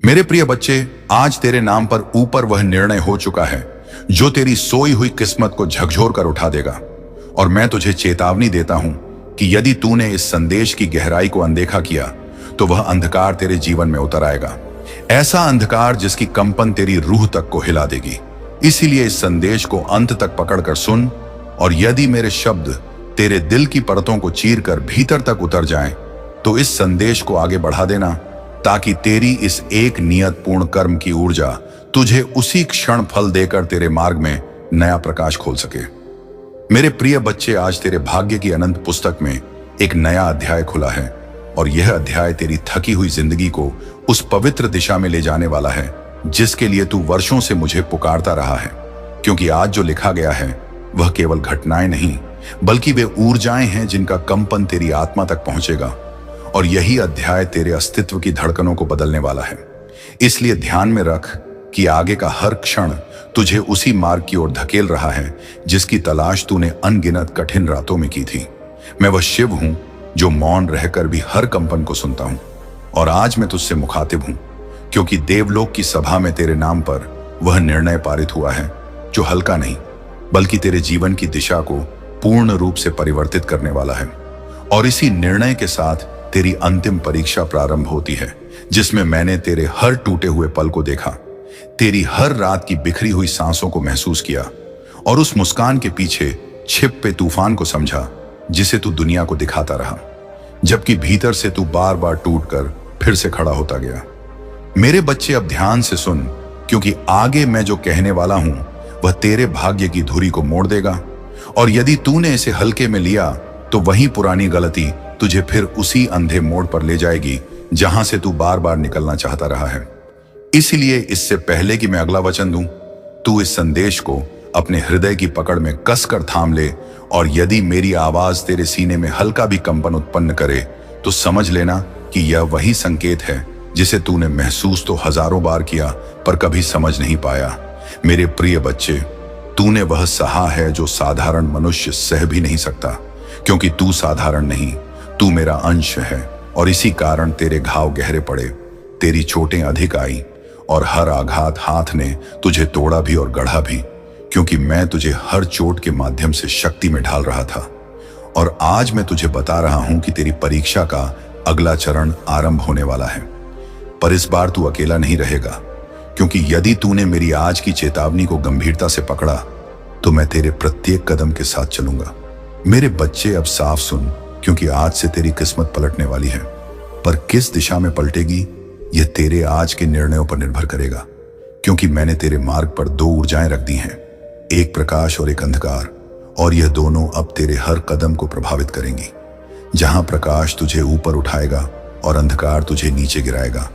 मेरे प्रिय बच्चे, आज तेरे नाम पर ऊपर वह निर्णय हो चुका है जो तेरी सोई हुई किस्मत को झकझोर कर उठा देगा। और मैं तुझे चेतावनी देता हूं कि यदि तूने इस संदेश की गहराई को अनदेखा किया तो वह अंधकार तेरे जीवन में उतर आएगा, ऐसा अंधकार जिसकी कंपन तेरी रूह तक को हिला देगी। इसीलिए इस संदेश को अंत तक पकड़कर सुन, और यदि मेरे शब्द तेरे दिल की परतों को चीरकर भीतर तक उतर जाएं, तो इस संदेश को आगे बढ़ा देना, ताकि तेरी इस एक नियत पूर्ण कर्म की ऊर्जा तुझे उसी क्षण फल देकर तेरे मार्ग में नया प्रकाश खोल सके। मेरे प्रिय बच्चे, आज तेरे भाग्य की अनंत पुस्तक में एक नया अध्याय खुला है, और यह अध्याय तेरी थकी हुई जिंदगी को उस पवित्र दिशा में ले जाने वाला है जिसके लिए तू वर्षों से मुझे पुकारता रहा है। क्योंकि आज जो लिखा गया है वह केवल घटनाएं नहीं, बल्कि वे ऊर्जाएं हैं जिनका कंपन तेरी आत्मा तक पहुंचेगा, और यही अध्याय तेरे अस्तित्व की धड़कनों को बदलने वाला है। इसलिए ध्यान में रख कि आगे का हर क्षण तुझे उसी मार्ग की ओर धकेल रहा है जिसकी तलाश तूने अनगिनत कठिन रातों में की थी। मैं वह शिव हूं जो मौन रहकर भी हर कंपन को सुनता हूं, और आज मैं तुझसे मुखातिब हूं क्योंकि देवलोक की सभा में तेरे नाम पर वह निर्णय पारित हुआ है जो हल्का नहीं, बल्कि तेरे जीवन की दिशा को पूर्ण रूप से परिवर्तित करने वाला है। और इसी निर्णय के साथ तेरी अंतिम परीक्षा प्रारंभ होती है, जिसमें मैंने तेरे हर टूटे हुए पल को देखा, तेरी हर रात की बिखरी हुई सांसों को महसूस किया, और उस मुस्कान के पीछे छिपे तूफान को समझा जिसे तू दुनिया को दिखाता रहा, जबकि भीतर से तू बार बार टूटकर फिर से खड़ा होता गया। मेरे बच्चे, अब ध्यान से सुन, क्योंकि आगे मैं जो कहने वाला हूं वह तेरे भाग्य की धुरी को मोड़ देगा, और यदि तूने इसे हल्के में लिया तो वही पुरानी गलती तुझे फिर उसी अंधे मोड़ पर ले जाएगी जहां से तू बार बार निकलना चाहता रहा है। इसलिए इससे पहले कि मैं अगला वचन दूं, तू इस संदेश को अपने हृदय की पकड़ में कसकर थाम ले, और यदि मेरी आवाज तेरे सीने में हल्का भी कंपन उत्पन्न करे तो समझ लेना कि यह वही संकेत है जिसे तूने महसूस तो हजारों बार किया पर कभी समझ नहीं पाया। मेरे प्रिय बच्चे, तूने वह सहा है जो साधारण मनुष्य सह भी नहीं सकता, क्योंकि तू साधारण नहीं, तू मेरा अंश है, और इसी कारण तेरे घाव गहरे पड़े, तेरी चोटें अधिक आई, और हर आघात हाथ ने तुझे तोड़ा भी और गढ़ा भी, क्योंकि मैं तुझे हर चोट के माध्यम से शक्ति में ढाल रहा था। और आज मैं तुझे बता रहा हूं कि तेरी परीक्षा का अगला चरण आरंभ होने वाला है। पर इस बार तू अकेला नहीं रहेगा, क्योंकि यदि तूने मेरी आज की चेतावनी को गंभीरता से पकड़ा तो मैं तेरे प्रत्येक कदम के साथ चलूंगा। मेरे बच्चे, अब साफ सुन, क्योंकि आज से तेरी किस्मत पलटने वाली है। पर किस दिशा में पलटेगी यह तेरे आज के निर्णयों पर निर्भर करेगा, क्योंकि मैंने तेरे मार्ग पर दो ऊर्जाएं रख दी हैं, एक प्रकाश और एक अंधकार, और यह दोनों अब तेरे हर कदम को प्रभावित करेंगी। जहां प्रकाश तुझे ऊपर उठाएगा और अंधकार तुझे नीचे गिराएगा,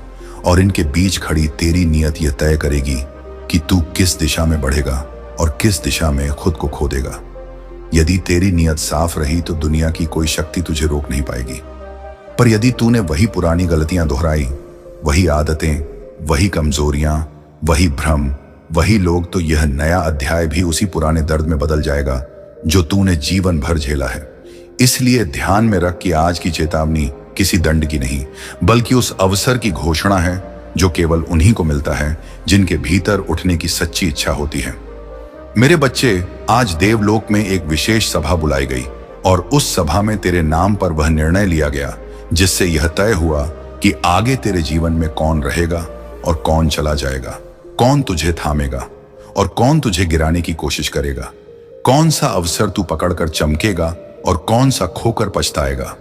और इनके बीच खड़ी तेरी नियत यह तय करेगी कि तू किस दिशा में बढ़ेगा और किस दिशा में खुद को खो देगा। यदि तेरी नियत साफ रही तो दुनिया की कोई शक्ति तुझे रोक नहीं पाएगी। पर यदि तूने वही पुरानी गलतियां दोहराई, वही आदतें, वही कमजोरियां, वही भ्रम, वही लोग, तो यह नया अध्याय भी उसी पुराने दर्द में बदल जाएगा जो तूने जीवन भर झेला है। इसलिए ध्यान में रख कि आज की चेतावनी किसी दंड की नहीं, बल्कि उस अवसर की घोषणा है जो केवल उन्हीं को मिलता है जिनके भीतर उठने की सच्ची इच्छा होती है। मेरे बच्चे, आज देवलोक में एक विशेष सभा बुलाई गई, और उस सभा में तेरे नाम पर वह निर्णय लिया गया जिससे यह तय हुआ कि आगे तेरे जीवन में कौन रहेगा और कौन चला जाएगा, कौन तुझे थामेगा और कौन तुझे गिराने की कोशिश करेगा, कौन सा अवसर तू पकड़कर चमकेगा और कौन सा खोकर पछताएगा,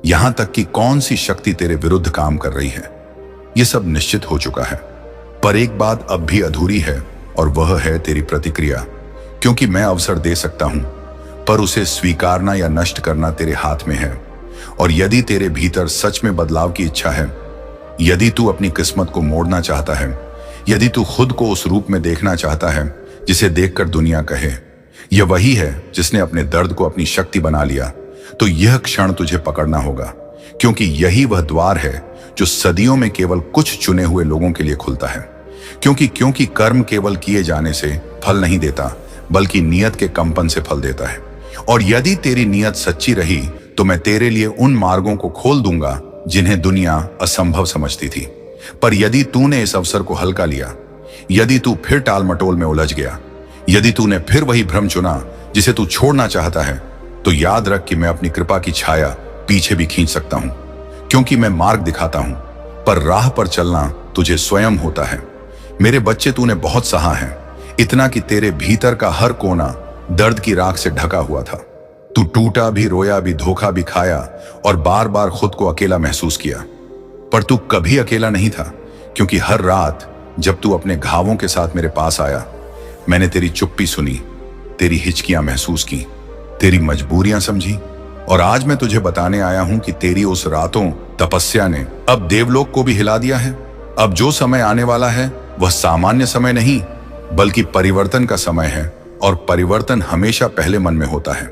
यहां तक कि कौन सी शक्ति तेरे विरुद्ध काम कर रही है। यह सब निश्चित हो चुका है, पर एक बात अब भी अधूरी है, और वह है तेरी प्रतिक्रिया। क्योंकि मैं अवसर दे सकता हूं, पर उसे स्वीकारना या नष्ट करना तेरे हाथ में है। और यदि तेरे भीतर सच में बदलाव की इच्छा है, यदि तू अपनी किस्मत को मोड़ना चाहता है, यदि तू खुद को उस रूप में देखना चाहता है जिसे देखकर दुनिया कहे यह वही है जिसने अपने दर्द को अपनी शक्ति बना लिया, तो यह क्षण तुझे पकड़ना होगा, क्योंकि यही वह द्वार है जो सदियों में केवल कुछ चुने हुए लोगों के लिए खुलता है। क्योंकि कर्म केवल किए जाने से फल नहीं देता, बल्कि नियत के कंपन से फल देता है। और यदि तेरी नियत सच्ची रही तो मैं तेरे लिए उन मार्गों को खोल दूंगा जिन्हें दुनिया असंभव समझती थी। पर यदि तूने इस अवसर को हल्का लिया, यदि तू फिर टाल मटोल में उलझ गया, यदि तूने फिर वही भ्रम चुना जिसे तू छोड़ना चाहता है, तो याद रख कि मैं अपनी कृपा की छाया पीछे भी खींच सकता हूं, क्योंकि मैं मार्ग दिखाता हूं, पर राह पर चलना तुझे स्वयं होता है। मेरे बच्चे, तूने बहुत सहा है, इतना कि तेरे भीतर का हर कोना दर्द की राख से ढका हुआ था। तू टूटा भी, रोया भी, धोखा भी खाया और बार बार खुद को अकेला महसूस किया। पर तू कभी अकेला नहीं था, क्योंकि हर रात जब तू अपने घावों के साथ मेरे पास आया, मैंने तेरी चुप्पी सुनी, तेरी हिचकियां महसूस की, तेरी मजबूरियां समझी। और आज मैं तुझे बताने आया हूं कि तेरी उस रातों तपस्या ने अब देवलोक को भी हिला दिया है। अब जो समय आने वाला है वह सामान्य समय नहीं, बल्कि परिवर्तन का समय है। और परिवर्तन हमेशा पहले मन में होता है,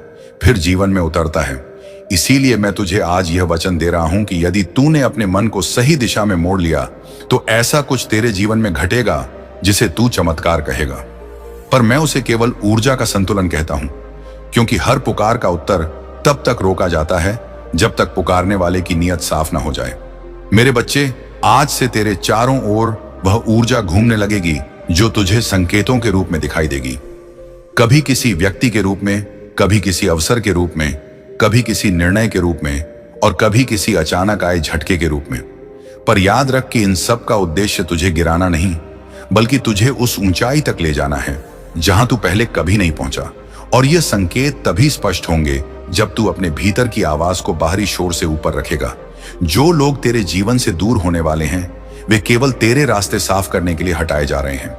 फिर जीवन में उतरता है। इसीलिए मैं तुझे आज यह वचन दे रहा हूं कि यदि तूने अपने मन को सही दिशा में मोड़ लिया, तो ऐसा कुछ तेरे जीवन में घटेगा जिसे तू चमत्कार कहेगा। पर मैं उसे केवल ऊर्जा का संतुलन कहता हूं, क्योंकि हर पुकार का उत्तर तब तक रोका जाता है जब तक पुकारने वाले की नीयत साफ ना हो जाए। मेरे बच्चे, आज से तेरे चारों ओर वह ऊर्जा घूमने लगेगी जो तुझे संकेतों के रूप में दिखाई देगी। कभी किसी व्यक्ति के रूप में, कभी किसी अवसर के रूप में, कभी किसी निर्णय के रूप में, और कभी किसी अचानक आए झटके के रूप में। पर याद रख कि इन सब का उद्देश्य तुझे गिराना नहीं, बल्कि तुझे उस ऊंचाई तक ले जाना है जहां तू पहले कभी नहीं पहुंचा। और ये संकेत तभी स्पष्ट होंगे जब तू अपने भीतर की आवाज को बाहरी शोर से ऊपर रखेगा। जो लोग तेरे जीवन से दूर होने वाले हैं, वे केवल तेरे रास्ते साफ करने के लिए हटाए जा रहे हैं,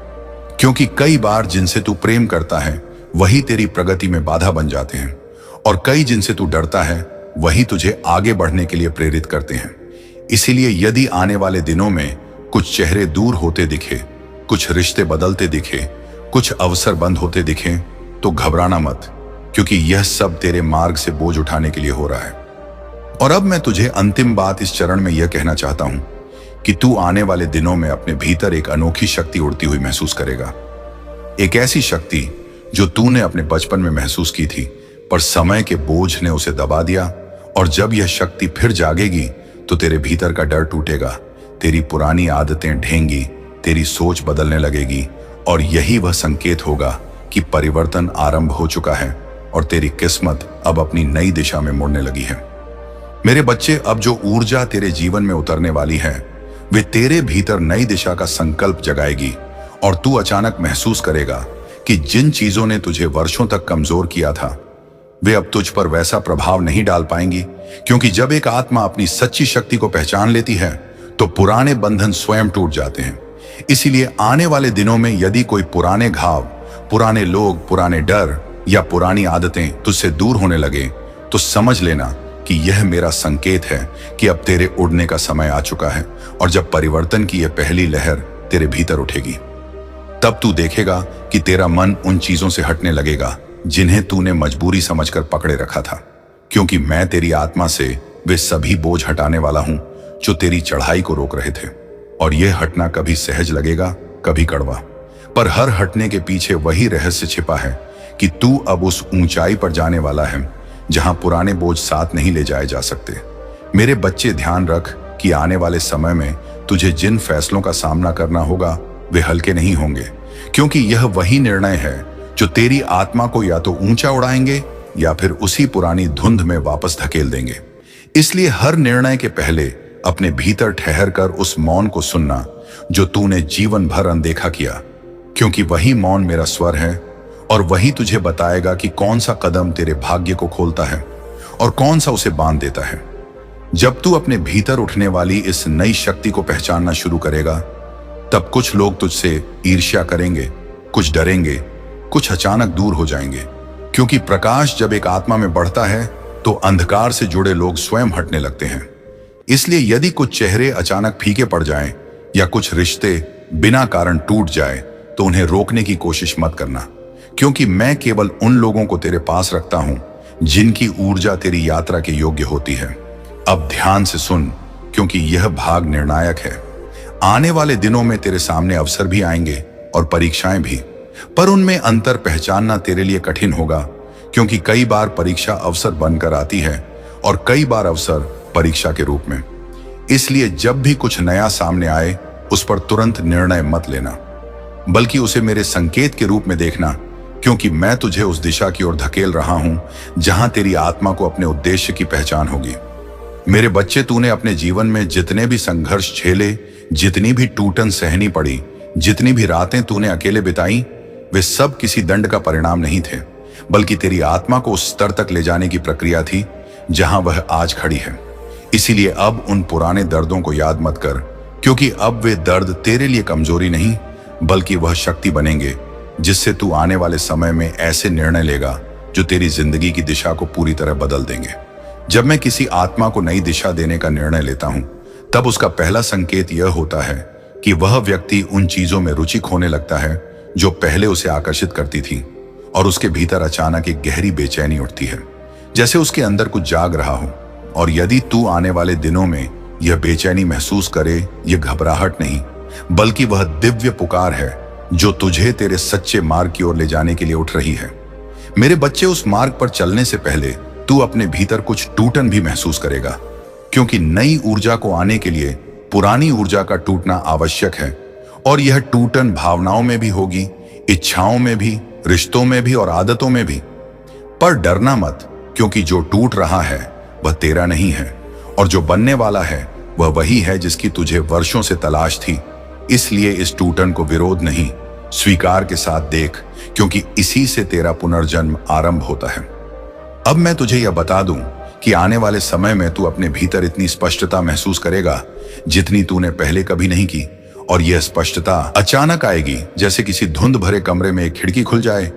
क्योंकि कई बार जिनसे तू प्रेम करता है वही तेरी प्रगति में बाधा बन जाते हैं, और कई जिनसे तू डरता है वही तुझे आगे बढ़ने के लिए प्रेरित करते हैं। इसीलिए यदि आने वाले दिनों में कुछ चेहरे दूर होते दिखे, कुछ रिश्ते बदलते दिखे, कुछ अवसर बंद होते दिखे, तो घबराना मत, क्योंकि यह सब तेरे मार्ग से बोझ उठाने के लिए हो रहा है। और अब मैं तुझे अंतिम बात इस चरण में यह कहना चाहता हूं कि तू आने वाले दिनों में अपने भीतर एक अनोखी शक्ति उड़ती हुई महसूस करेगा। एक ऐसी शक्ति जो तूने अपने बचपन में महसूस की थी, पर समय के बोझ ने उसे दबा दिया। और जब यह शक्ति फिर जागेगी तो तेरे भीतर का डर टूटेगा, तेरी पुरानी आदतें ढहेंगी, तेरी सोच बदलने लगेगी, और यही वह संकेत होगा कि परिवर्तन आरंभ हो चुका है और तेरी किस्मत अब अपनी नई दिशा में मुड़ने लगी है। मेरे बच्चे, अब जो ऊर्जा तेरे जीवन में उतरने वाली है, वे तेरे भीतर नई दिशा का संकल्प जगाएगी, और तू अचानक महसूस करेगा कि जिन चीजों ने तुझे वर्षों तक कमजोर किया था, वे अब तुझ पर वैसा प्रभाव नहीं डाल पाएंगी। क्योंकि जब एक आत्मा अपनी सच्ची शक्ति को पहचान लेती है, तो पुराने बंधन स्वयं टूट जाते हैं। इसीलिए आने वाले दिनों में यदि कोई पुराने घाव, पुराने लोग, पुराने डर या पुरानी आदतें तुझसे दूर होने लगे, तो समझ लेना कि यह मेरा संकेत है कि अब तेरे उड़ने का समय आ चुका है। और जब परिवर्तन की यह पहली लहर तेरे भीतर उठेगी, तब तू देखेगा कि तेरा मन उन चीजों से हटने लगेगा जिन्हें तूने मजबूरी समझकर पकड़े रखा था। क्योंकि मैं तेरी आत्मा से वे सभी बोझ हटाने वाला हूं जो तेरी चढ़ाई को रोक रहे थे। और यह हटना कभी सहज लगेगा, कभी कड़वा, पर हर हटने के पीछे वही रहस्य छिपा है कि तू अब उस ऊंचाई पर जाने वाला है जहां पुराने बोझ साथ नहीं ले जाए जा सकते। मेरे बच्चे, ध्यान रख कि आने वाले समय में तुझे जिन फैसलों का सामना करना होगा वे हल्के नहीं होंगे, क्योंकि यह वही निर्णय है जो तेरी आत्मा को या तो ऊंचा उड़ाएंगे या फिर उसी पुरानी धुंध में वापस धकेल देंगे। इसलिए हर निर्णय के पहले अपने भीतर ठहर कर उस मौन को सुनना जो तूने जीवन भर अनदेखा किया, क्योंकि वही मौन मेरा स्वर है, और वही तुझे बताएगा कि कौन सा कदम तेरे भाग्य को खोलता है और कौन सा उसे बांध देता है। जब तू अपने भीतर उठने वाली इस नई शक्ति को पहचानना शुरू करेगा, तब कुछ लोग तुझसे ईर्ष्या करेंगे, कुछ डरेंगे, कुछ अचानक दूर हो जाएंगे। क्योंकि प्रकाश जब एक आत्मा में बढ़ता है तो अंधकार से जुड़े लोग स्वयं हटने लगते हैं। इसलिए यदि कुछ चेहरे अचानक फीके पड़ जाएं या कुछ रिश्ते बिना कारण टूट जाए, तो उन्हें रोकने की कोशिश मत करना, क्योंकि मैं केवल उन लोगों को तेरे पास रखता हूं जिनकी ऊर्जा तेरी यात्रा के योग्य होती है। अब ध्यान से सुन, क्योंकि यह भाग निर्णायक है। आने वाले दिनों में तेरे सामने अवसर भी आएंगे और परीक्षाएं भी, पर उनमें अंतर पहचानना तेरे लिए कठिन होगा, क्योंकि कई बार परीक्षा अवसर बनकर आती है और कई बार अवसर परीक्षा के रूप में। इसलिए जब भी कुछ नया सामने आए, उस पर तुरंत निर्णय मत लेना, बल्कि उसे मेरे संकेत के रूप में देखना, क्योंकि मैं तुझे उस दिशा की ओर धकेल रहा हूं जहां तेरी आत्मा को अपने उद्देश्य की पहचान होगी। मेरे बच्चे, तूने अपने जीवन में जितने भी संघर्ष झेले, जितनी भी टूटन सहनी पड़ी, जितनी भी रातें तूने अकेले बिताई, वे सब किसी दंड का परिणाम नहीं थे, बल्कि तेरी आत्मा को उस स्तर तक ले जाने की प्रक्रिया थी जहां वह आज खड़ी है। इसीलिए अब उन पुराने दर्दों को याद मत कर, क्योंकि अब वे दर्द तेरे लिए कमजोरी नहीं, बल्कि वह शक्ति बनेंगे जिससे तू आने वाले समय में ऐसे निर्णय लेगा जो तेरी जिंदगी की दिशा को पूरी तरह बदल देंगे। जब मैं किसी आत्मा को नई दिशा देने का निर्णय लेता हूं, तब उसका पहला संकेत यह होता है कि वह व्यक्ति उन चीजों में रुचि खोने लगता है जो पहले उसे आकर्षित करती थी, और उसके भीतर अचानक एक गहरी बेचैनी उठती है, जैसे उसके अंदर कुछ जाग रहा हो। और यदि तू आने वाले दिनों में यह बेचैनी महसूस करे, यह घबराहट नहीं, बल्कि वह दिव्य पुकार है जो तुझे तेरे सच्चे मार्ग की ओर ले जाने के लिए उठ रही है। मेरे बच्चे, उस मार्ग पर चलने से पहले तू अपने भीतर कुछ टूटन भी महसूस करेगा, क्योंकि नई ऊर्जा को आने के लिए पुरानी ऊर्जा का टूटना आवश्यक है। और यह टूटन भावनाओं में भी होगी, इच्छाओं में भी, रिश्तों में भी और आदतों में भी। पर डरना मत, क्योंकि जो टूट रहा है वह तेरा नहीं है, और जो बनने वाला है वह वही है जिसकी तुझे वर्षों से तलाश थी। इसलिए इस टूटन को विरोध नहीं, स्वीकार के साथ देख, क्योंकि इसी से तेरा पुनर्जन्म आरंभ होता है। अब मैं तुझे यह बता दूं कि आने वाले समय में तू अपने भीतर इतनी स्पष्टता महसूस करेगा जितनी तूने पहले कभी नहीं की। और यह स्पष्टता अचानक आएगी, जैसे किसी धुंध भरे कमरे में एक खिड़की खुल जाए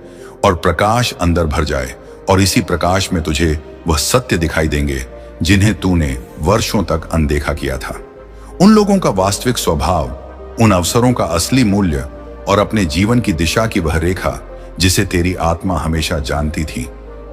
और प्रकाश अंदर भर जाए, और इसी प्रकाश में तुझे वह सत्य दिखाई देंगे जिन्हें तूने वर्षों तक अनदेखा किया था। उन लोगों का वास्तविक स्वभाव, उन अवसरों का असली मूल्य, और अपने जीवन की दिशा की वह रेखा जिसे तेरी आत्मा हमेशा जानती थी,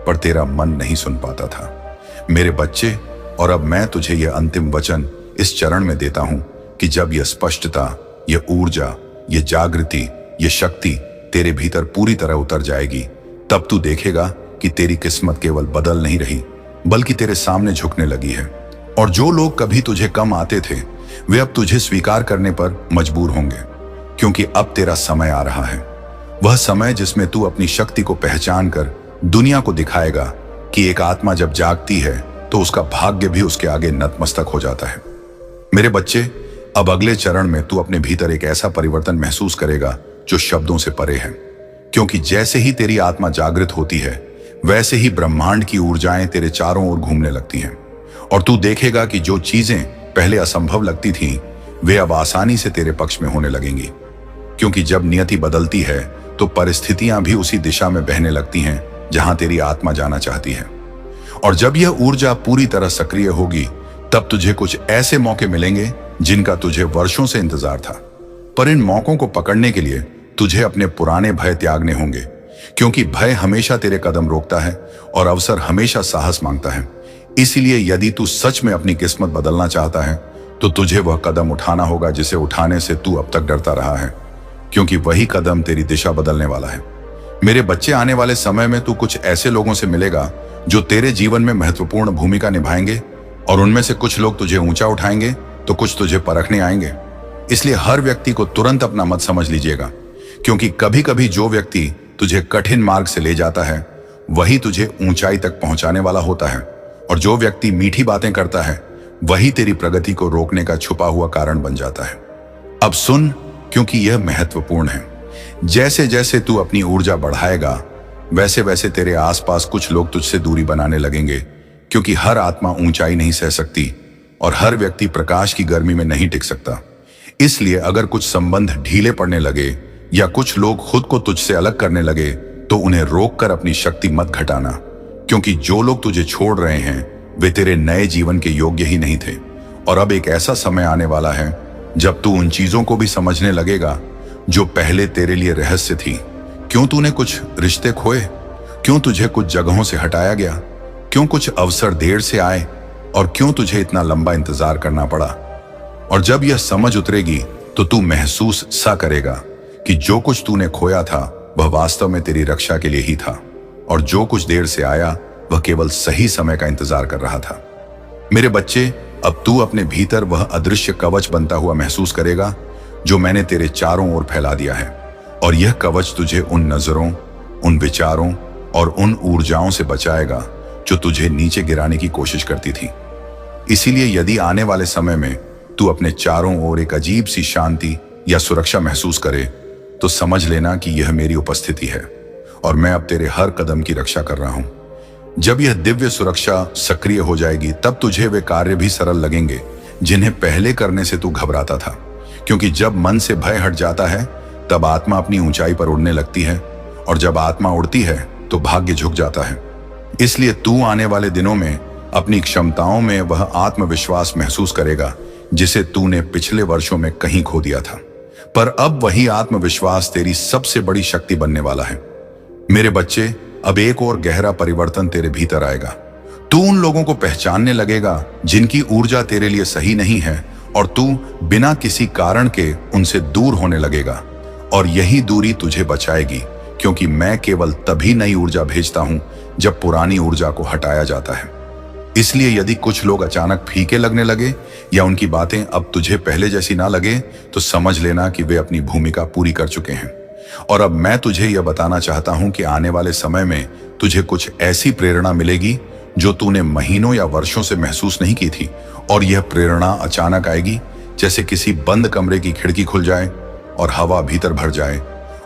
पर तेरा मन नहीं सुन पाता था। मेरे बच्चे, और अब मैं तुझे यह अंतिम वचन इस चरण में देता हूं कि जब यह स्पष्टता, यह ऊर्जा, यह जागृति, यह शक्ति तेरे भीतर पूरी तरह उतर जाएगी, तब तू देखेगा कि तेरी किस्मत केवल बदल नहीं रही, बल्कि तेरे सामने झुकने लगी है। और जो लोग कभी तुझे कम आते थे, वे अब तुझे स्वीकार करने पर मजबूर होंगे, क्योंकि अब तेरा समय आ रहा है, वह समय जिसमें तू अपनी शक्ति को पहचान कर दुनिया को दिखाएगा कि एक आत्मा जब जागती है तो उसका भाग्य भी उसके आगे नतमस्तक हो जाता है। मेरे बच्चे, अब अगले चरण में तू अपने भीतर एक ऐसा परिवर्तन महसूस करेगा जो शब्दों से परे है, क्योंकि जैसे ही तेरी आत्मा जागृत होती है, वैसे ही ब्रह्मांड की ऊर्जाएं तेरे चारों ओर घूमने लगती हैं, और तू देखेगा कि जो चीजें पहले असंभव लगती थीं, वे अब आसानी से तेरे पक्ष में होने लगेंगी। क्योंकि जब नियति बदलती है तो परिस्थितियां भी उसी दिशा में बहने लगती हैं जहां तेरी आत्मा जाना चाहती है। और जब यह ऊर्जा पूरी तरह सक्रिय होगी, तब तुझे कुछ ऐसे मौके मिलेंगे जिनका तुझे वर्षों से इंतजार था। पर इन मौकों को पकड़ने के लिए तुझे अपने पुराने भय त्यागने होंगे, क्योंकि भय हमेशा तेरे कदम रोकता है और अवसर हमेशा साहस मांगता है। इसीलिए यदि तू सच में अपनी किस्मत बदलना चाहता है, तो तुझे वह कदम उठाना होगा जिसे उठाने से तू अब तक डरता रहा है, क्योंकि वही कदम तेरी दिशा बदलने वाला है। मेरे बच्चे, आने वाले समय में तू कुछ ऐसे लोगों से मिलेगा जो तेरे जीवन में महत्वपूर्ण भूमिका निभाएंगे, और उनमें से कुछ लोग तुझे ऊंचा उठाएंगे तो कुछ तुझे परखने आएंगे। इसलिए हर व्यक्ति को तुरंत अपना मत समझ लीजिएगा, क्योंकि कभी कभी जो व्यक्ति तुझे कठिन मार्ग से ले जाता है, वही तुझे ऊंचाई तक पहुंचाने वाला होता है, और जो व्यक्ति मीठी बातें करता है, वही तेरी प्रगति को रोकने का छुपा हुआ कारण बन जाता है। अब सुन, क्योंकि यह महत्वपूर्ण है। जैसे जैसे तू अपनी ऊर्जा बढ़ाएगा, वैसे वैसे तेरे आसपास कुछ लोग तुझसे दूरी बनाने लगेंगे, क्योंकि हर आत्मा ऊंचाई नहीं सह सकती और हर व्यक्ति प्रकाश की गर्मी में नहीं टिक सकता। इसलिए अगर कुछ संबंध ढीले पड़ने लगे या कुछ लोग खुद को तुझसे अलग करने लगे, तो उन्हें रोककर अपनी शक्ति मत घटाना, क्योंकि जो लोग तुझे छोड़ रहे हैं वे तेरे नए जीवन के योग्य ही नहीं थे। और अब एक ऐसा समय आने वाला है जब तू उन चीजों को भी समझने लगेगा जो पहले तेरे लिए रहस्य थी। क्यों तूने कुछ रिश्ते खोए, क्यों तुझे कुछ जगहों से हटाया गया, क्यों कुछ अवसर देर से आए, और क्यों तुझे इतना लंबा इंतजार करना पड़ा। और जब यह समझ उतरेगी तो तू महसूस सा करेगा कि जो कुछ तूने खोया था वह वास्तव में तेरी रक्षा के लिए ही था, और जो कुछ देर से आया वह केवल सही समय का इंतजार कर रहा था। मेरे बच्चे, अब तू अपने भीतर वह अदृश्य कवच बनता हुआ महसूस करेगा जो मैंने तेरे चारों ओर फैला दिया है। और यह कवच तुझे उन नजरों, उन विचारों और उन ऊर्जाओं से बचाएगा जो तुझे नीचे गिराने की कोशिश करती थी। इसीलिए यदि आने वाले समय में तू अपने चारों ओर एक अजीब सी शांति या सुरक्षा महसूस करे, तो समझ लेना कि यह मेरी उपस्थिति है और मैं अब तेरे हर कदम की रक्षा कर रहा हूं। जब यह दिव्य सुरक्षा सक्रिय हो जाएगी, तब तुझे वे कार्य भी सरल लगेंगे जिन्हें पहले करने से तू घबराता था। क्योंकि जब मन से भय हट जाता है, तब आत्मा अपनी ऊंचाई पर उड़ने लगती है, और जब आत्मा उड़ती है तो भाग्य झुक जाता है। इसलिए तू आने वाले दिनों में अपनी क्षमताओं में वह आत्मविश्वास महसूस करेगा जिसे तूने पिछले वर्षों में कहीं खो दिया था। पर अब वही आत्मविश्वास तेरी सबसे बड़ी शक्ति बनने वाला है। मेरे बच्चे, अब एक और गहरा परिवर्तन तेरे भीतर आएगा। तू उन लोगों को पहचानने लगेगा जिनकी ऊर्जा तेरे लिए सही नहीं है, और तू बिना किसी कारण के उनसे दूर होने लगेगा। और यही दूरी तुझे बचाएगी, क्योंकि मैं केवल तभी नई ऊर्जा भेजता हूं जब पुरानी ऊर्जा को हटाया जाता है। इसलिए यदि कुछ लोग अचानक फीके लगने लगे या उनकी बातें अब तुझे पहले जैसी ना लगे, तो समझ लेना कि वे अपनी भूमिका पूरी कर चुके हैं। और अब मैं तुझे यह बताना चाहता हूं कि आने वाले समय में तुझे कुछ ऐसी प्रेरणा मिलेगी जो तूने महीनों या वर्षों से महसूस नहीं की थी। और यह प्रेरणा अचानक आएगी, जैसे किसी बंद कमरे की खिड़की खुल जाए और हवा भीतर भर जाए।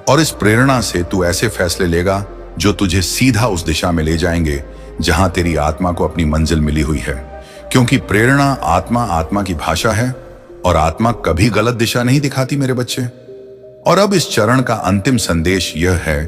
और इस प्रेरणा से तू ऐसे फैसले लेगा जो तुझे सीधा उस दिशा में ले जाएंगे जहां तेरी आत्मा को अपनी मंजिल मिली हुई है। क्योंकि प्रेरणा आत्मा की भाषा है, और आत्मा कभी गलत दिशा नहीं दिखाती मेरे बच्चे। और अब इस चरण का अंतिम संदेश यह है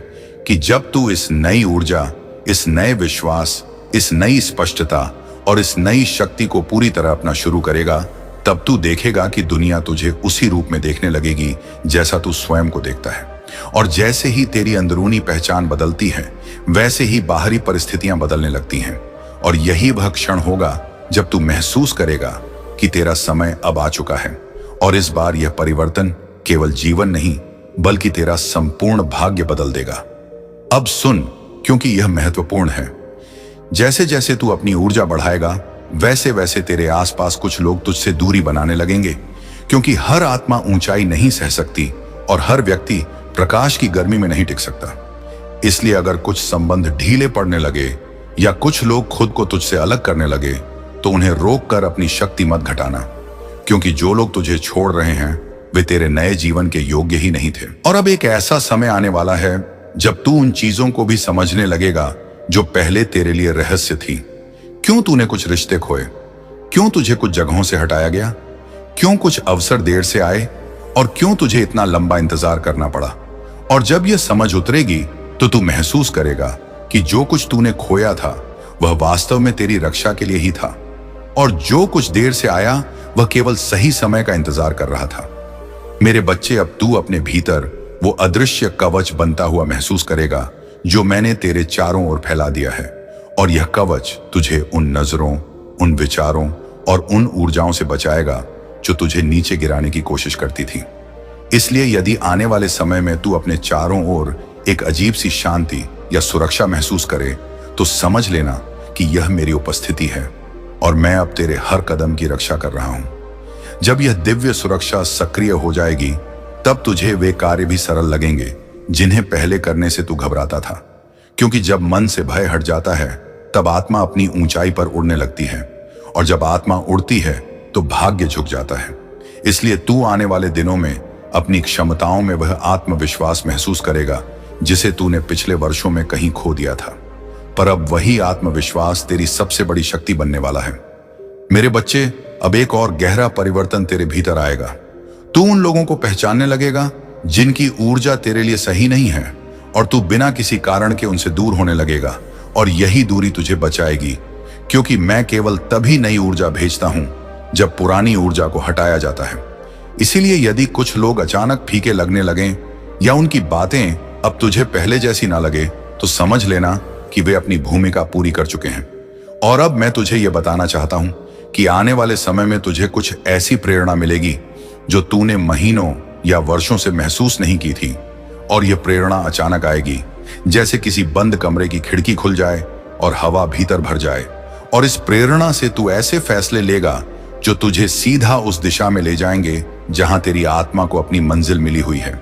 कि जब तू इस नई ऊर्जा, इस नए विश्वास, इस नई स्पष्टता और इस नई शक्ति को पूरी तरह अपना शुरू करेगा, तब तू देखेगा कि दुनिया तुझे उसी रूप में देखने लगेगी जैसा तू स्वयं को देखता है। और जैसे ही तेरी अंदरूनी पहचान बदलती है, वैसे ही बाहरी परिस्थितियां बदलने लगती हैं। और यही वह क्षण होगा जब तू महसूस करेगा कि तेरा समय अब आ चुका है। और इस बार यह परिवर्तन केवल जीवन नहीं, बल्कि तेरा संपूर्ण भाग्य बदल देगा। अब सुन, क्योंकि यह महत्वपूर्ण है। जैसे जैसे तू अपनी ऊर्जा बढ़ाएगा, वैसे वैसे तेरे आसपास कुछ लोग तुझसे दूरी बनाने लगेंगे। क्योंकि हर आत्मा ऊंचाई नहीं सह सकती, और हर व्यक्ति प्रकाश की गर्मी में नहीं टिक सकता। इसलिए अगर कुछ संबंध ढीले पड़ने लगे या कुछ लोग खुद को तुझसे अलग करने लगे, तो उन्हें रोक कर अपनी शक्ति मत घटाना। क्योंकि जो लोग तुझे छोड़ रहे हैं, वे तेरे नए जीवन के योग्य ही नहीं थे। और अब एक ऐसा समय आने वाला है जब तू उन चीजों को भी समझने लगेगा जो पहले तेरे लिए रहस्य थी। क्यों तूने कुछ रिश्ते खोए, क्यों तुझे कुछ जगहों से हटाया गया, क्यों कुछ अवसर देर से आए, और क्यों तुझे इतना लंबा इंतजार करना पड़ा। और जब यह समझ उतरेगी, तो तू महसूस करेगा कि जो कुछ तूने खोया था वह वास्तव में तेरी रक्षा के लिए ही था, और जो कुछ देर से आया वह केवल सही समय का इंतजार कर रहा था। मेरे बच्चे, अब तू अपने भीतर वो अदृश्य कवच बनता हुआ महसूस करेगा जो मैंने तेरे चारों ओर फैला दिया है। और यह कवच तुझे उन नजरों, उन विचारों और उन ऊर्जाओं से बचाएगा जो तुझे नीचे गिराने की कोशिश करती थी। इसलिए यदि आने वाले समय में तू अपने चारों ओर एक अजीब सी शांति या सुरक्षा महसूस करे, तो समझ लेना कि यह मेरी उपस्थिति है और मैं अब तेरे हर कदम की रक्षा कर रहा हूं। जब यह दिव्य सुरक्षा सक्रिय हो जाएगी, तब तुझे वे कार्य भी सरल लगेंगे जिन्हें पहले करने से तू घबराता था। क्योंकि जब मन से भय हट जाता है, तब आत्मा अपनी ऊंचाई पर उड़ने लगती है, और जब आत्मा उड़ती है तो भाग्य झुक जाता है। इसलिए तू आने वाले दिनों में अपनी क्षमताओं में वह आत्मविश्वास महसूस करेगा जिसे तूने पिछले वर्षों में कहीं खो दिया था। पर अब वही आत्मविश्वास तेरी सबसे बड़ी शक्ति बनने वाला है। मेरे बच्चे, अब एक और गहरा परिवर्तन तेरे भीतर आएगा। तू उन लोगों को पहचानने लगेगा जिनकी ऊर्जा तेरे लिए सही नहीं है, और तू बिना किसी कारण के उनसे दूर होने लगेगा। और यही दूरी तुझे बचाएगी, क्योंकि मैं केवल तभी नई ऊर्जा भेजता हूं जब पुरानी ऊर्जा को हटाया जाता है। इसीलिए यदि कुछ लोग अचानक फीके लगने लगें या उनकी बातें अब तुझे पहले जैसी ना लगे, तो समझ लेना कि वे अपनी भूमिका पूरी कर चुके हैं। और अब मैं तुझे यह बताना चाहता हूं कि आने वाले समय में तुझे कुछ ऐसी प्रेरणा मिलेगी जो तूने महीनों या वर्षों से महसूस नहीं की थी। और यह प्रेरणा अचानक आएगी, जैसे किसी बंद कमरे की खिड़की खुल जाए और हवा भीतर भर जाए। और इस प्रेरणा से तू ऐसे फैसले लेगा जो तुझे सीधा उस दिशा में ले जाएंगे जहां तेरी आत्मा को अपनी मंजिल मिली हुई है।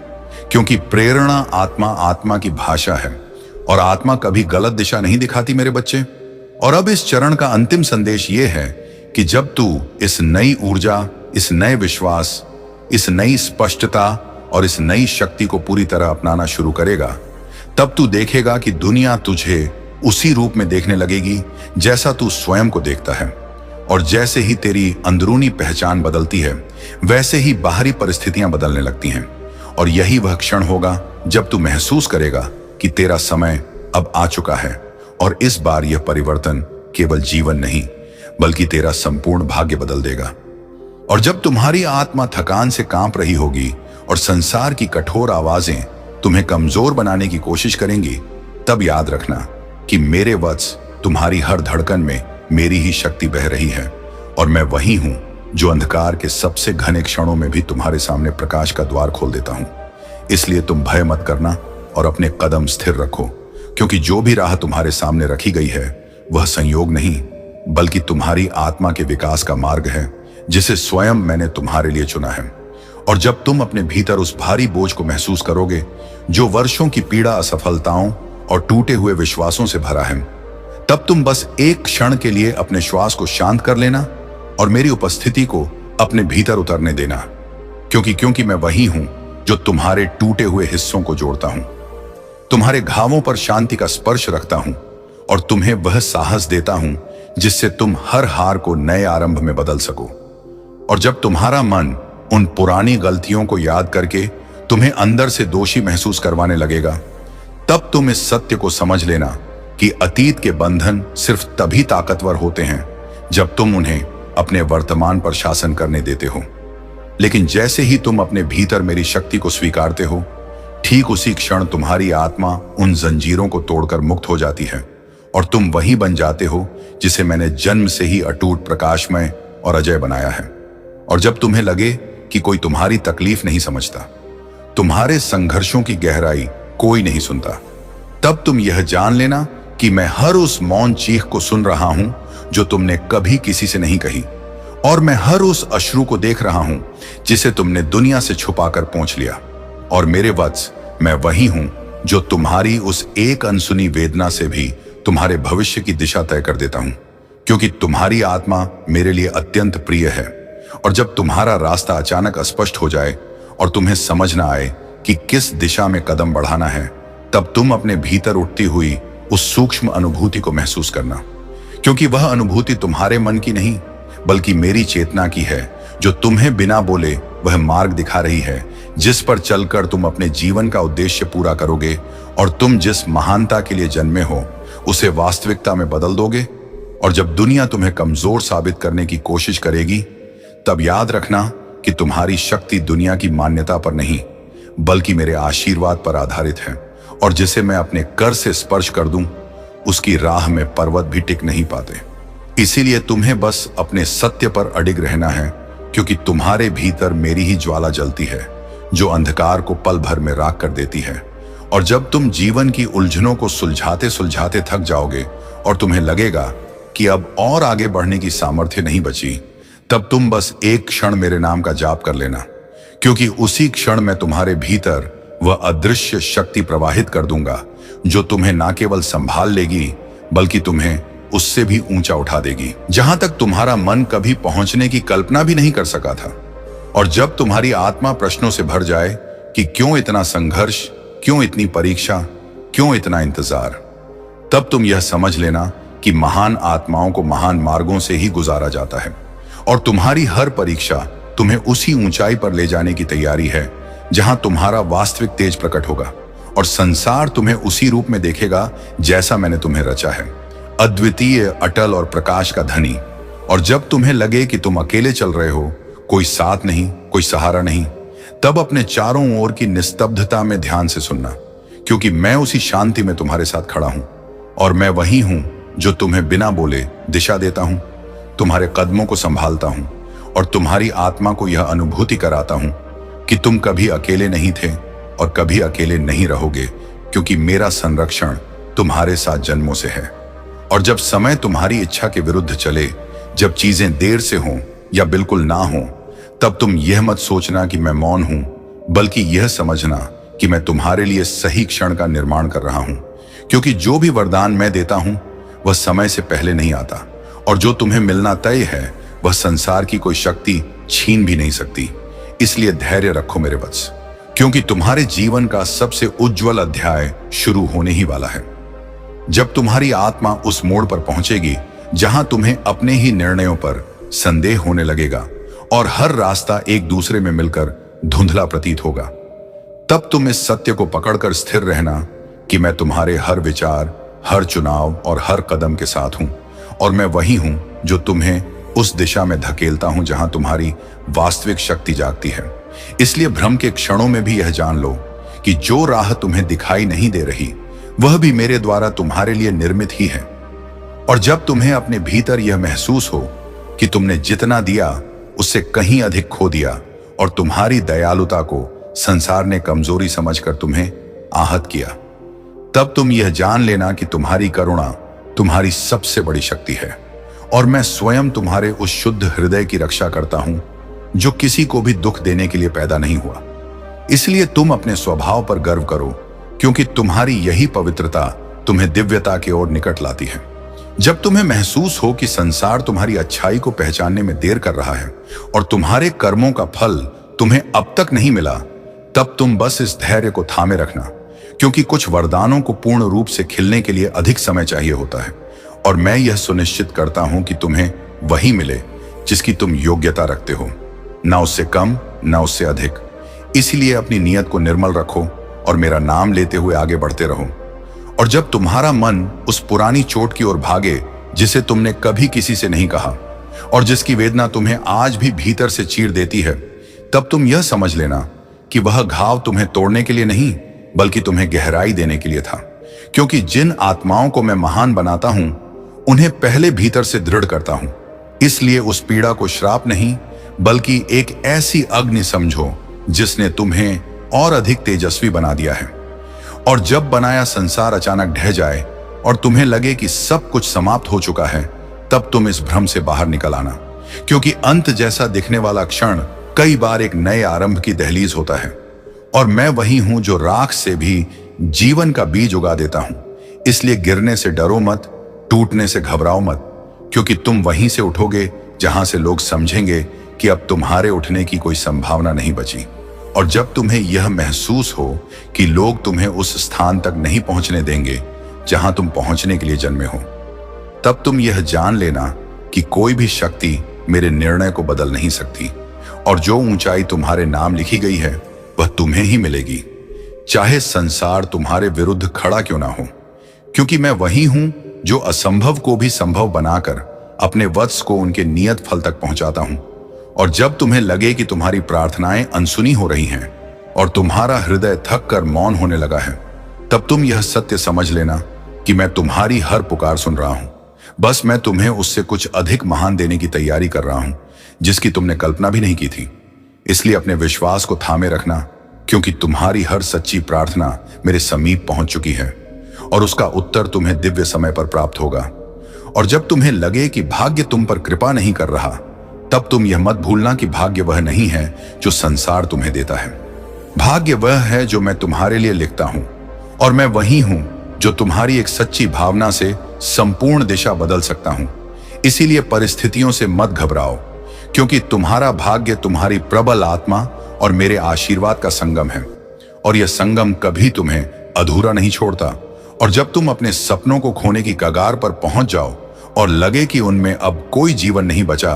क्योंकि प्रेरणा आत्मा की भाषा है और आत्मा कभी गलत दिशा नहीं दिखाती मेरे बच्चे। और अब इस चरण का अंतिम संदेश यह है कि जब तू इस नई ऊर्जा, इस नए विश्वास, इस नई स्पष्टता और इस नई शक्ति को पूरी तरह अपनाना शुरू करेगा, तब तू देखेगा कि दुनिया तुझे उसी रूप में देखने लगेगी जैसा तू स्वयं को देखता है। और जैसे ही तेरी अंदरूनी पहचान बदलती है, वैसे ही बाहरी परिस्थितियां बदलने लगती हैं। और यही वह क्षण होगा जब तू महसूस करेगा कि तेरा समय अब आ चुका है और इस बार यह परिवर्तन केवल जीवन नहीं बल्कि तेरा संपूर्ण भाग्य बदल देगा। और जब तुम्हारी आत्मा थकान से कांप रही होगी और संसार की कठोर आवाजें तुम्हें कमजोर बनाने की कोशिश करेंगी, तब याद रखना कि मेरे वत्स, तुम्हारी हर धड़कन में मेरी ही शक्ति बह रही है और मैं वही हूं जो अंधकार के सबसे घने क्षणों में भी तुम्हारे सामने प्रकाश का द्वार खोल देता हूं। इसलिए तुम भय मत करना और अपने कदम स्थिर रखो, क्योंकि जो भी राह तुम्हारे सामने रखी गई है वह संयोग नहीं बल्कि तुम्हारी आत्मा के विकास का मार्ग है, जिसे स्वयं मैंने तुम्हारे लिए चुना है। और जब तुम अपने भीतर उस भारी बोझ को महसूस करोगे जो वर्षों की पीड़ा, असफलताओं और टूटे हुए विश्वासों से भरा है, तब तुम बस एक क्षण के लिए अपने श्वास को शांत कर लेना और मेरी उपस्थिति को अपने भीतर उतरने देना। क्योंकि मैं वही हूं जो तुम्हारे टूटे हुए हिस्सों को जोड़ता हूं, तुम्हारे घावों पर शांति का स्पर्श रखता हूं और तुम्हें वह साहस देता हूं जिससे तुम हर हार को नए आरंभ में बदल सको। और जब तुम्हारा मन उन पुरानी गलतियों को याद करके तुम्हें अंदर से दोषी महसूस करवाने लगेगा, तब तुम इस सत्य को समझ लेना कि अतीत के बंधन सिर्फ तभी ताकतवर होते हैं जब तुम उन्हें अपने वर्तमान पर शासन करने देते हो। लेकिन जैसे ही तुम अपने भीतर मेरी शक्ति को स्वीकारते हो, ठीक उसी क्षण तुम्हारी आत्मा उन जंजीरों को तोड़कर मुक्त हो जाती है और तुम वही बन जाते हो जिसे मैंने जन्म से ही अटूट, प्रकाशमय और अजय बनाया है। और जब तुम्हें लगे कि कोई तुम्हारी तकलीफ नहीं समझता, तुम्हारे संघर्षों की गहराई कोई नहीं सुनता, तब तुम यह जान लेना कि मैं हर उस मौन चीख को सुन रहा हूं जो तुमने कभी किसी से नहीं कही, और मैं हर उस अश्रु को देख रहा हूं जिसे तुमने दुनिया से छुपाकर पोंछ लिया। और मेरे वत्स, मैं वही हूं जो तुम्हारी उस एक अनसुनी वेदना से भी तुम्हारे भविष्य की दिशा तय कर देता हूं, क्योंकि तुम्हारी आत्मा मेरे लिए अत्यंत प्रिय है। और जब तुम्हारा रास्ता अचानक अस्पष्ट हो जाए और तुम्हें समझ ना आए कि किस दिशा में कदम बढ़ाना है, तब तुम अपने भीतर उठती हुई उस सूक्ष्म अनुभूति को महसूस करना, क्योंकि वह अनुभूति तुम्हारे मन की नहीं बल्कि मेरी चेतना की है, जो तुम्हें बिना बोले वह मार्ग दिखा रही है जिस पर चलकर तुम अपने जीवन का उद्देश्य पूरा करोगे और तुम जिस महानता के लिए जन्मे हो उसे वास्तविकता में बदल दोगे। और जब दुनिया तुम्हें कमजोर साबित करने की कोशिश करेगी, तब याद रखना कि तुम्हारी शक्ति दुनिया की मान्यता पर नहीं बल्कि मेरे आशीर्वाद पर आधारित है, और जिसे मैं अपने कर से स्पर्श कर दूं, उसकी राह में पर्वत भी टिक नहीं पाते। इसीलिए तुम्हें बस अपने सत्य पर अडिग रहना है, क्योंकि तुम्हारे भीतर मेरी ही ज्वाला जलती है जो अंधकार को पल भर में राख कर देती है। और जब तुम जीवन की उलझनों को सुलझाते सुलझाते थक जाओगे और तुम्हें लगेगा कि अब और आगे बढ़ने की सामर्थ्य नहीं बची, तब तुम बस एक क्षण मेरे नाम का जाप कर लेना, क्योंकि उसी क्षण मैं तुम्हारे भीतर वह अदृश्य शक्ति प्रवाहित कर दूंगा जो तुम्हें ना केवल संभाल लेगी बल्कि तुम्हें उससे भी ऊंचा उठा देगी, जहां तक तुम्हारा मन कभी पहुंचने की कल्पना भी नहीं कर सका था। और जब तुम्हारी आत्मा प्रश्नों से भर जाए कि क्यों इतना संघर्ष, क्यों इतनी परीक्षा, क्यों इतना इंतजार, तब तुम यह समझ लेना कि महान आत्माओं को महान मार्गों से ही गुजारा जाता है और तुम्हारी हर परीक्षा तुम्हें उसी ऊंचाई पर ले जाने की तैयारी है जहां तुम्हारा वास्तविक तेज प्रकट होगा और संसार तुम्हें उसी रूप में देखेगा जैसा मैंने तुम्हें रचा है, अद्वितीय, अटल और प्रकाश का धनी। और जब तुम्हें लगे कि तुम अकेले चल रहे हो, कोई साथ नहीं, कोई सहारा नहीं, तब अपने चारों ओर की निस्तब्धता में ध्यान से सुनना, क्योंकि मैं उसी शांति में तुम्हारे साथ खड़ा हूं और मैं वही हूं जो तुम्हें बिना बोले दिशा देता हूं, तुम्हारे कदमों को संभालता हूं और तुम्हारी आत्मा को यह अनुभूति कराता हूं कि तुम कभी अकेले नहीं थे और कभी अकेले नहीं रहोगे, क्योंकि मेरा संरक्षण तुम्हारे साथ जन्मों से है। और जब समय तुम्हारी इच्छा के विरुद्ध चले, जब चीजें देर से हों या बिल्कुल ना हो, तब तुम यह मत सोचना कि मैं मौन हूं, बल्कि यह समझना कि मैं तुम्हारे लिए सही क्षण का निर्माण कर रहा हूं। क्योंकि जो भी वरदान मैं देता हूं वह समय से पहले नहीं आता, और जो तुम्हें मिलना तय है वह संसार की कोई शक्ति छीन भी नहीं सकती। इसलिए धैर्य रखो मेरे वत्स, क्योंकि तुम्हारे जीवन का सबसे उज्जवल अध्याय शुरू होने ही वाला है। जब तुम्हारी आत्मा उस मोड़ पर पहुंचेगी जहां तुम्हें अपने ही निर्णयों पर संदेह होने लगेगा और हर रास्ता एक दूसरे में मिलकर धुंधला प्रतीत होगा, तब तुम इस सत्य को पकड़कर स्थिर रहना कि मैं तुम्हारे हर विचार, हर चुनाव और हर कदम के साथ हूं, और मैं वही हूं जो तुम्हें उस दिशा में धकेलता हूं जहां तुम्हारी वास्तविक शक्ति जागती है। इसलिए भ्रम के क्षणों में भी यह जान लो कि जो राह तुम्हें दिखाई नहीं दे रही वह भी मेरे द्वारा तुम्हारे लिए निर्मित ही है। और जब तुम्हें अपने भीतर यह महसूस हो कि तुमने जितना दिया उससे कहीं अधिक खो दिया और तुम्हारी दयालुता को संसार ने कमजोरी समझकर तुम्हें आहत किया, तब तुम यह जान लेना कि तुम्हारी करुणा तुम्हारी सबसे बड़ी शक्ति है, और मैं स्वयं तुम्हारे उस शुद्ध हृदय की रक्षा करता हूं जो किसी को भी दुख देने के लिए पैदा नहीं हुआ। इसलिए तुम अपने स्वभाव पर गर्व करो, क्योंकि तुम्हारी यही पवित्रता तुम्हें दिव्यता की ओर निकट लाती है। जब तुम्हें महसूस हो कि संसार तुम्हारी अच्छाई को पहचानने में देर कर रहा है और तुम्हारे कर्मों का फल तुम्हें अब तक नहीं मिला, तब तुम बस इस धैर्य को थामे रखना, क्योंकि कुछ वरदानों को पूर्ण रूप से खिलने के लिए अधिक समय चाहिए होता है, और मैं यह सुनिश्चित करता हूं कि तुम्हें वही मिले जिसकी तुम योग्यता रखते हो, ना उससे कम ना उससे अधिक। इसलिए अपनी नीयत को निर्मल रखो और मेरा नाम लेते हुए आगे बढ़ते रहो। और जब तुम्हारा मन उस पुरानी चोट की ओर भागे जिसे तुमने कभी किसी से नहीं कहा और जिसकी वेदना तुम्हें आज भी भीतर से चीर देती है, तब तुम यह समझ लेना कि वह घाव तुम्हें तोड़ने के लिए नहीं बल्कि तुम्हें गहराई देने के लिए था। क्योंकि जिन आत्माओं को मैं महान बनाता हूं उन्हें पहले भीतर से दृढ़ करता हूं। इसलिए उस पीड़ा को श्राप नहीं बल्कि एक ऐसी अग्नि समझो जिसने तुम्हें और अधिक तेजस्वी बना दिया है। और जब बनाया संसार अचानक ढह जाए और तुम्हें लगे कि सब कुछ समाप्त हो चुका है, तब तुम इस भ्रम से बाहर निकल आना, क्योंकि अंत जैसा दिखने वाला क्षण कई बार एक नए आरंभ की दहलीज होता है। और मैं वही हूं जो राख से भी जीवन का बीज उगा देता हूं। इसलिए गिरने से डरो मत, टूटने से घबराओ मत, क्योंकि तुम वहीं से उठोगे जहां से लोग समझेंगे कि अब तुम्हारे उठने की कोई संभावना नहीं बची। और जब तुम्हें यह महसूस हो कि लोग तुम्हें उस स्थान तक नहीं पहुंचने देंगे जहां तुम पहुंचने के लिए जन्मे हो, तब तुम यह जान लेना कि कोई भी शक्ति मेरे निर्णय को बदल नहीं सकती, और जो ऊंचाई तुम्हारे नाम लिखी गई है वह तुम्हें ही मिलेगी, चाहे संसार तुम्हारे विरुद्ध खड़ा क्यों ना हो। क्योंकि मैं वही हूं जो असंभव को भी संभव बनाकर अपने वत्स को उनके नियत फल तक पहुंचाता हूं। और जब तुम्हें लगे कि तुम्हारी प्रार्थनाएं अनसुनी हो रही हैं और तुम्हारा हृदय थक कर मौन होने लगा है, तब तुम यह सत्य समझ लेना कि मैं तुम्हारी हर पुकार सुन रहा हूं। बस मैं तुम्हें उससे कुछ अधिक महान देने की तैयारी कर रहा हूं जिसकी तुमने कल्पना भी नहीं की थी। इसलिए अपने विश्वास को थामे रखना, क्योंकि तुम्हारी हर सच्ची प्रार्थना मेरे समीप पहुंच चुकी है और उसका उत्तर तुम्हें दिव्य समय पर प्राप्त होगा। और जब तुम्हें लगे कि भाग्य तुम पर कृपा नहीं कर रहा, तब तुम यह मत भूलना कि भाग्य वह नहीं है जो संसार तुम्हें देता है। भाग्य वह है जो मैं तुम्हारे लिए लिखता हूं, और मैं वही हूं जो तुम्हारी एक सच्ची भावना से संपूर्ण दिशा बदल सकता हूं। इसीलिए परिस्थितियों से मत घबराओ, क्योंकि तुम्हारा भाग्य तुम्हारी प्रबल आत्मा और मेरे आशीर्वाद का संगम है, और यह संगम कभी तुम्हें अधूरा नहीं छोड़ता। और जब तुम अपने सपनों को खोने की कगार पर पहुंच जाओ और लगे कि उनमें अब कोई जीवन नहीं बचा,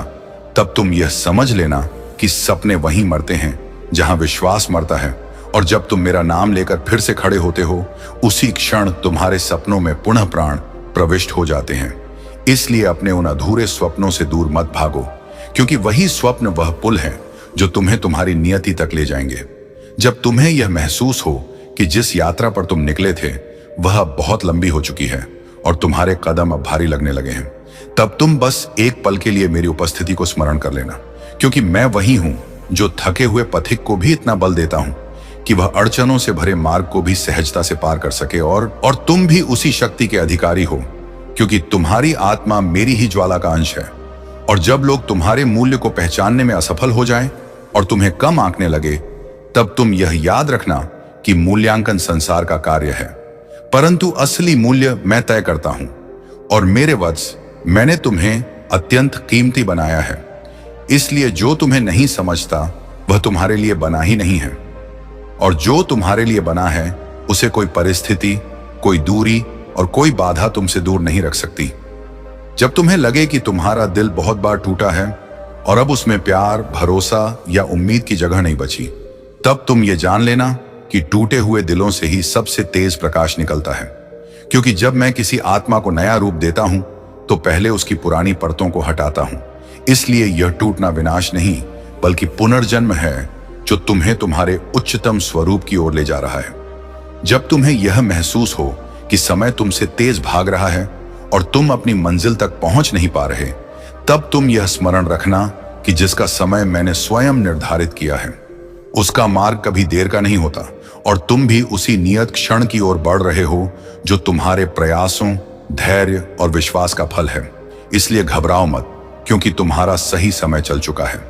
तब तुम यह समझ लेना कि सपने वहीं मरते हैं जहां विश्वास मरता है। और जब तुम मेरा नाम लेकर फिर से खड़े होते हो, उसी क्षण तुम्हारे सपनों में पुनः प्राण प्रविष्ट हो जाते हैं। इसलिए अपने उन अधूरे स्वप्नों से दूर मत भागो, क्योंकि वही स्वप्न वह पुल है जो तुम्हें तुम्हारी नियति तक ले जाएंगे। जब तुम्हें यह महसूस हो कि जिस यात्रा पर तुम निकले थे वह बहुत लंबी हो चुकी है और तुम्हारे कदम अब भारी लगने लगे हैं, तब तुम बस एक पल के लिए मेरी उपस्थिति को स्मरण कर लेना, क्योंकि मैं वही हूं जो थके हुए पथिक को भी इतना बल देता हूं कि वह अड़चनों से भरे मार्ग को भी सहजता से पार कर सके। और तुम भी उसी शक्ति के अधिकारी हो, क्योंकि तुम्हारी आत्मा मेरी ही ज्वाला का अंश है और जब लोग तुम्हारे मूल्य को पहचानने में असफल हो जाएं और तुम्हें कम आंकने लगे, तब तुम यह याद रखना कि मूल्यांकन संसार का कार्य है, परंतु असली मूल्य मैं तय करता हूं। और मेरे वत्स, मैंने तुम्हें अत्यंत कीमती बनाया है, इसलिए जो तुम्हें नहीं समझता वह तुम्हारे लिए बना ही नहीं है, और जो तुम्हारे लिए बना है उसे कोई परिस्थिति, कोई दूरी और कोई बाधा तुमसे दूर नहीं रख सकती। जब तुम्हें लगे कि तुम्हारा दिल बहुत बार टूटा है और अब उसमें प्यार, भरोसा या उम्मीद की जगह नहीं बची, तब तुम ये जान लेना कि टूटे हुए दिलों से ही सबसे तेज प्रकाश निकलता है। क्योंकि जब मैं किसी आत्मा को नया रूप देता हूं तो पहले उसकी पुरानी परतों को हटाता हूं। इसलिए यह टूटना विनाश नहीं बल्कि पुनर्जन्म है, जो तुम्हें तुम्हारे उच्चतम स्वरूप की ओर ले जा रहा है। जब तुम्हें यह महसूस हो कि समय तुमसे तेज भाग रहा है और तुम अपनी मंजिल तक पहुंच नहीं पा रहे, तब तुम यह स्मरण रखना कि जिसका समय मैंने स्वयं निर्धारित किया है, उसका मार्ग कभी देर का नहीं होता, और तुम भी उसी नियत क्षण की ओर बढ़ रहे हो जो तुम्हारे प्रयासों, धैर्य और विश्वास का फल है। इसलिए घबराओ मत, क्योंकि तुम्हारा सही समय चल चुका है।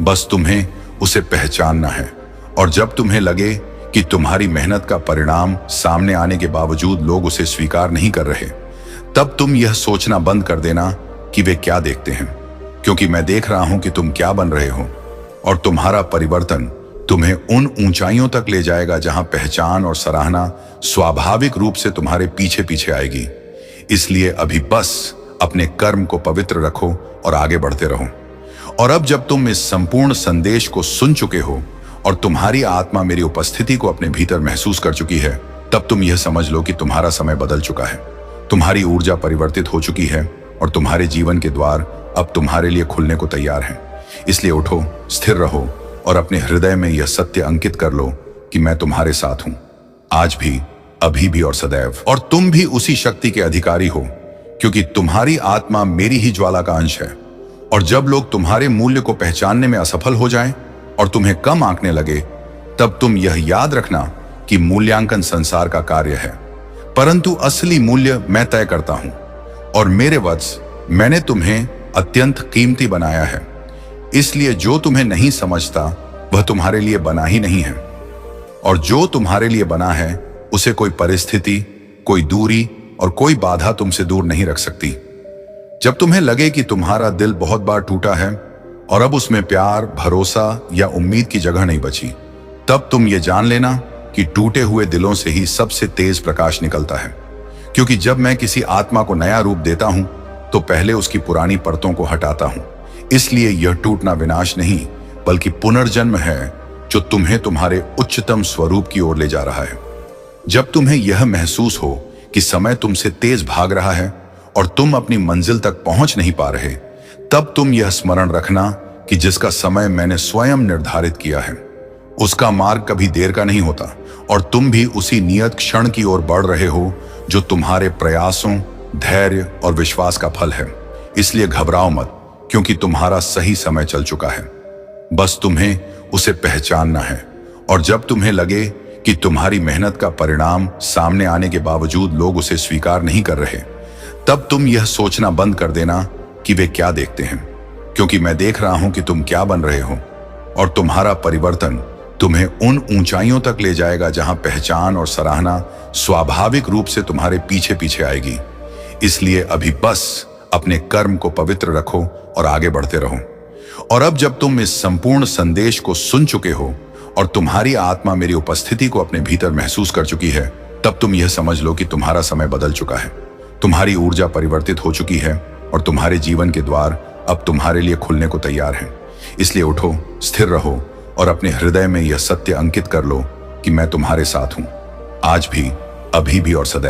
बस तुम्हें उसे पहचानना है, और जब तुम्हें लगे कि तुम्हारी मेहनत का परिणाम सामने आने के बावजूद लोग उसे स्वीकार नहीं कर रहे, तब तुम यह सोचना बंद कर देना कि वे क्या देखते हैं, क्योंकि मैं देख रहा हूं कि तुम क्या बन रहे हो, और तुम्हारा परिवर्तन तुम्हें उन ऊंचाइयों तक ले जाएगा जहां पहचान और सराहना स्वाभाविक रूप से तुम्हारे पीछे पीछे आएगी। इसलिए अभी बस अपने कर्म को पवित्र रखो और आगे बढ़ते रहो। और अब जब तुम इस संपूर्ण संदेश को सुन चुके हो और तुम्हारी आत्मा मेरी उपस्थिति को अपने भीतर महसूस कर चुकी है, तब तुम यह समझ लो कि तुम्हारा समय बदल चुका है। तुम्हारी ऊर्जा परिवर्तित हो चुकी है और तुम्हारे जीवन के द्वार अब तुम्हारे लिए खुलने को तैयार हैं। इसलिए उठो, स्थिर रहो और अपने हृदय में यह सत्य अंकित कर लो कि मैं तुम्हारे साथ हूं, आज भी, अभी भी और सदैव। और तुम भी उसी शक्ति के अधिकारी हो, क्योंकि तुम्हारी आत्मा मेरी ही ज्वाला का अंश है। और जब लोग तुम्हारे मूल्य को पहचानने में असफल हो जाएं और तुम्हें कम आंकने लगे, तब तुम यह याद रखना कि मूल्यांकन संसार का कार्य है, परंतु असली मूल्य मैं तय करता हूं। और मेरे वत्स, मैंने तुम्हें अत्यंत कीमती बनाया है, इसलिए जो तुम्हें नहीं समझता वह तुम्हारे लिए बना ही नहीं है, और जो तुम्हारे लिए बना है उसे कोई परिस्थिति, कोई दूरी और कोई बाधा तुमसे दूर नहीं रख सकती। जब तुम्हें लगे कि तुम्हारा दिल बहुत बार टूटा है और अब उसमें प्यार, भरोसा या उम्मीद की जगह नहीं बची, तब तुम ये जान लेना कि टूटे हुए दिलों से ही सबसे तेज प्रकाश निकलता है। क्योंकि जब मैं किसी आत्मा को नया रूप देता हूं तो पहले उसकी पुरानी परतों को हटाता हूं। इसलिए यह टूटना विनाश नहीं बल्कि पुनर्जन्म है, जो तुम्हें तुम्हारे उच्चतम स्वरूप की ओर ले जा रहा है। जब तुम्हें यह महसूस हो कि समय तुमसे तेज भाग रहा है और तुम अपनी मंजिल तक पहुंच नहीं पा रहे, तब तुम यह स्मरण रखना कि जिसका समय मैंने स्वयं निर्धारित किया है, उसका मार्ग कभी देर का नहीं होता, और तुम भी उसी नियत क्षण की ओर बढ़ रहे हो जो तुम्हारे प्रयासों, धैर्य और विश्वास का फल है। इसलिए घबराओ मत, क्योंकि तुम्हारा सही समय चल चुका है। बस तुम्हें उसे पहचानना है, और जब तुम्हें लगे कि तुम्हारी मेहनत का परिणाम सामने आने के बावजूद लोग उसे स्वीकार नहीं कर रहे, तब तुम यह सोचना बंद कर देना कि वे क्या देखते हैं, क्योंकि मैं देख रहा हूं कि तुम क्या बन रहे हो, और तुम्हारा परिवर्तन तुम्हें उन ऊंचाइयों तक ले जाएगा जहां पहचान और सराहना स्वाभाविक रूप से तुम्हारे पीछे पीछे आएगी। इसलिए अभी बस अपने कर्म को पवित्र रखो और आगे बढ़ते रहो। और अब जब तुम इस संपूर्ण संदेश को सुन चुके हो और तुम्हारी आत्मा मेरी उपस्थिति को अपने भीतर महसूस कर चुकी है, तब तुम यह समझ लो कि तुम्हारा समय बदल चुका है। तुम्हारी ऊर्जा परिवर्तित हो चुकी है और तुम्हारे जीवन के द्वार अब तुम्हारे लिए खुलने को तैयार हैं। इसलिए उठो, स्थिर रहो और अपने हृदय में यह सत्य अंकित कर लो कि मैं तुम्हारे साथ हूं, आज भी, अभी भी और सदैव।